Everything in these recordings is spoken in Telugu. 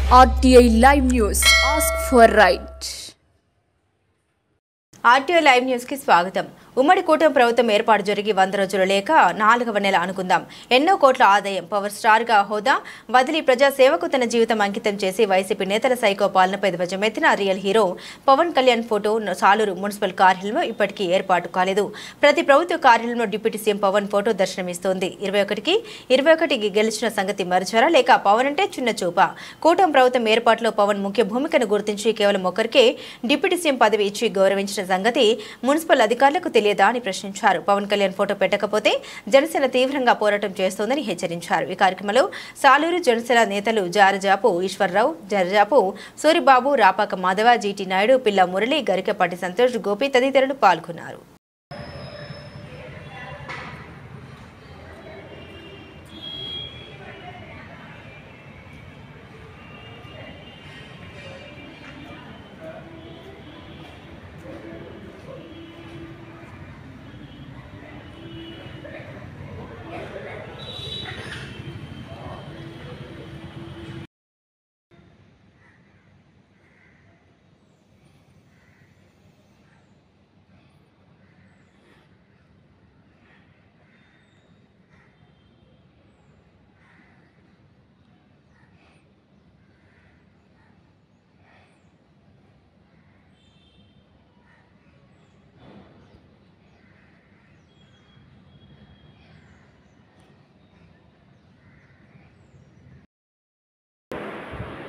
RTI Live News. Ask for right. RTI Live News की स्वागतम. ఉమ్మడి కూటమి ప్రభుత్వం ఏర్పాటు జరిగి 100 రోజులు లేక 4వ నెల అనుకుందాం. ఎన్నో కోట్ల ఆదాయం, పవర్ స్టార్ గా హోదా వదిలి ప్రజా సేవకు తన జీవితం అంకితం చేసి వైసీపీ నేతల సైకో పాలనపై ధ్వజమెత్తిన real hero Pawan Kalyan photo Saluru municipal కార్యాలయంలో ఇప్పటికీ ఏర్పాటు కాలేదు. ప్రతి ప్రభుత్వ కార్యాలయంలో డిప్యూటీ సీఎం పవన్ ఫోటో దర్శనమిస్తోంది. 21కి గెలిచిన సంగతి మరచారా లేక పవన్ అంటే చిన్న చూప? కూటమి ప్రభుత్వం ఏర్పాటులో పవన్ ముఖ్య భూమికను గుర్తించి కేవలం ఒక్కరికే డిప్యూటీ సీఎం పదవి ఇచ్చి గౌరవించిన సంగతి మున్సిపల్ అధికారులకు తెలియదా అని ప్రశ్నించారు. పవన్ కళ్యాణ్ ఫోటో పెట్టకపోతే జనసేన తీవ్రంగా పోరాటం చేస్తోందని హెచ్చరించారు. ఈ కార్యక్రమంలో సాలూరు జనసేన నేతలు జారజాపు ఈశ్వర్రావు, జరజాపు సూరిబాబు, రాపాక మాధవ, జీటీ నాయుడు, పిల్ల మురళి, గరికపాటి సంతోష్, గోపి తదితరులు పాల్గొన్నారు.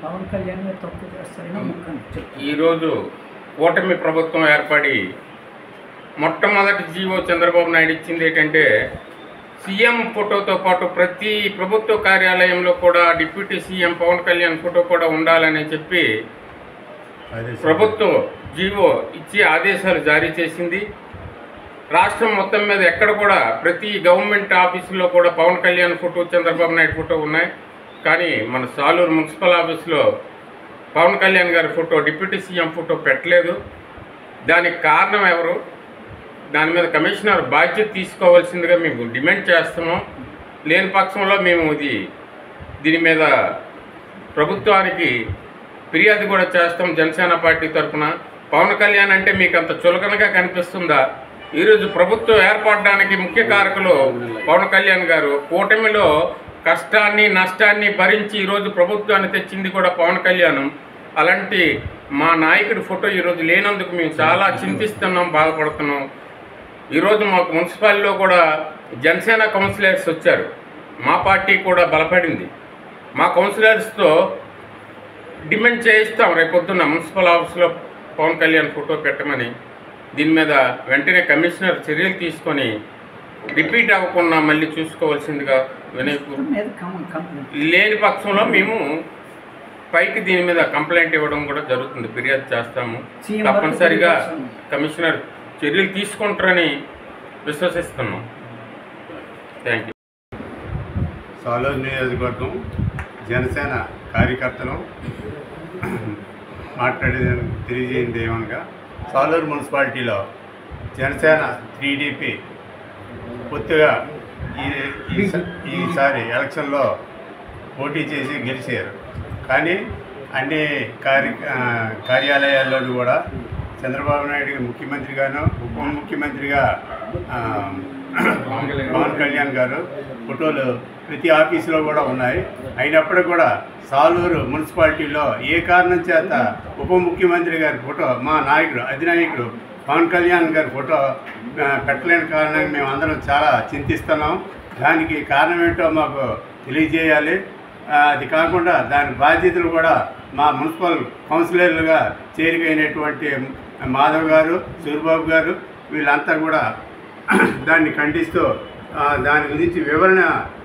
పవన్ కళ్యాణ్ తప్పు చేస్తారని ఈరోజు కూటమి ప్రభుత్వం ఏర్పడి మొట్టమొదటి జీవో చంద్రబాబు నాయుడు ఇచ్చింది ఏంటంటే సీఎం ఫోటోతో పాటు ప్రతి ప్రభుత్వ కార్యాలయంలో కూడా deputy CM Pawan Kalyan photo కూడా ఉండాలని చెప్పి ప్రభుత్వం జీవో ఇచ్చి ఆదేశాలు జారీ చేసింది. రాష్ట్రం మొత్తం మీద ఎక్కడ కూడా ప్రతి గవర్నమెంట్ ఆఫీసులో కూడా పవన్ కళ్యాణ్ ఫోటో, చంద్రబాబు నాయుడు ఫోటో ఉన్నాయి. కానీ మన సాలూరు మున్సిపల్ ఆఫీస్లో పవన్ కళ్యాణ్ గారి ఫోటో, డిప్యూటీ సీఎం ఫోటో పెట్టలేదు. దానికి కారణం ఎవరు? దాని మీద కమిషనర్ బాధ్యత తీసుకోవాల్సిందిగా మేము డిమాండ్ చేస్తున్నాం. లేని పక్షంలో మేము దీని మీద ప్రభుత్వానికి ఫిర్యాదు కూడా చేస్తాం. జనసేన పార్టీ తరఫున పవన్ కళ్యాణ్ అంటే మీకు అంత చులకనగా కనిపిస్తుందా? ఈరోజు ప్రభుత్వం ఏర్పడడానికి ముఖ్య కారకులు పవన్ కళ్యాణ్ గారు. కూటమిలో కష్టాన్ని నష్టాన్ని భరించి ఈరోజు ప్రభుత్వాన్ని తెచ్చింది కూడా పవన్ కళ్యాణ్. అలాంటి మా నాయకుడి ఫోటో ఈరోజు లేనందుకు మేము చాలా చింతిస్తున్నాం, బాధపడుతున్నాం. ఈరోజు మాకు మున్సిపాలిటీలో కూడా జనసేన కౌన్సిలర్స్ వచ్చారు. మా పార్టీ కూడా బలపడింది. మా కౌన్సిలర్స్తో డిమాండ్ చేయిస్తాం రేపొద్దున్న మున్సిపల్ ఆఫీస్లో పవన్ కళ్యాణ్ ఫోటో పెట్టమని. దీని మీద వెంటనే కమిషనర్ చర్యలు తీసుకొని రిపీట్ అవ్వకుండా మళ్ళీ చూసుకోవాల్సిందిగా లేని పక్షంలో మేము పైకి దీని మీద కంప్లైంట్ ఇవ్వడం కూడా జరుగుతుంది, ఫిర్యాదు చేస్తాము. తప్పనిసరిగా కమిషనర్ చర్యలు తీసుకుంటారని విశ్వసిస్తున్నాం. Thank you. సాలూరు నియోజకవర్గం జనసేన కార్యకర్తలు తెలియజేయండి ఏమనగా సాలూరు మున్సిపాలిటీలో జనసేన 3DP పూర్తిగా ఈసారి ఎలక్షన్లో పోటీ చేసి గెలిచారు. కానీ అన్ని కార్యాలయాల్లోనూ కూడా చంద్రబాబు నాయుడు ముఖ్యమంత్రిగాను, ఉప ముఖ్యమంత్రిగా పవన్ కళ్యాణ్ గారు ఫోటోలు ప్రతి ఆఫీసులో కూడా ఉన్నాయి. అయినప్పటికీ కూడా సాలూరు మున్సిపాలిటీలో ఏ కారణం చేత ఉప ముఖ్యమంత్రి గారి ఫోటో, మా నాయకుడు అధినాయకుడు పవన్ కళ్యాణ్ గారి ఫోటో పెట్టలేని కారణంగా మేము అందరం చాలా చింతిస్తున్నాం. దానికి కారణం ఏంటో మాకు తెలియజేయాలి. అది కాకుండా దాని బాధ్యతలు కూడా మా మున్సిపల్ కౌన్సిలర్లుగా చేరికైనటువంటి మాధవ్ గారు, సూరిబాబు గారు వీళ్ళంతా కూడా దాన్ని ఖండిస్తూ దాని గురించి వివరణ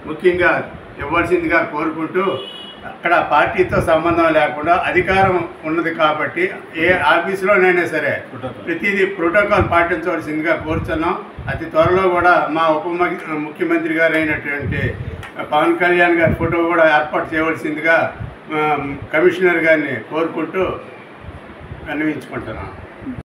ముఖ్యంగా ఇవ్వాల్సిందిగా కోరుకుంటూ, అక్కడ పార్టీతో సంబంధం లేకుండా అధికారం ఉన్నది కాబట్టి ఏ ఆఫీసులోనైనా సరే ప్రతిదీ ప్రోటోకాల్ పాటించవలసిందిగా కోరుతున్నాం. అతి త్వరలో కూడా మా ఉప ముఖ్యమంత్రి గారు అయినటువంటి పవన్ కళ్యాణ్ గారి ఫోటో కూడా ఏర్పాటు చేయవలసిందిగా కమిషనర్ గారిని కోరుకుంటూ విన్నవించుకుంటున్నాం.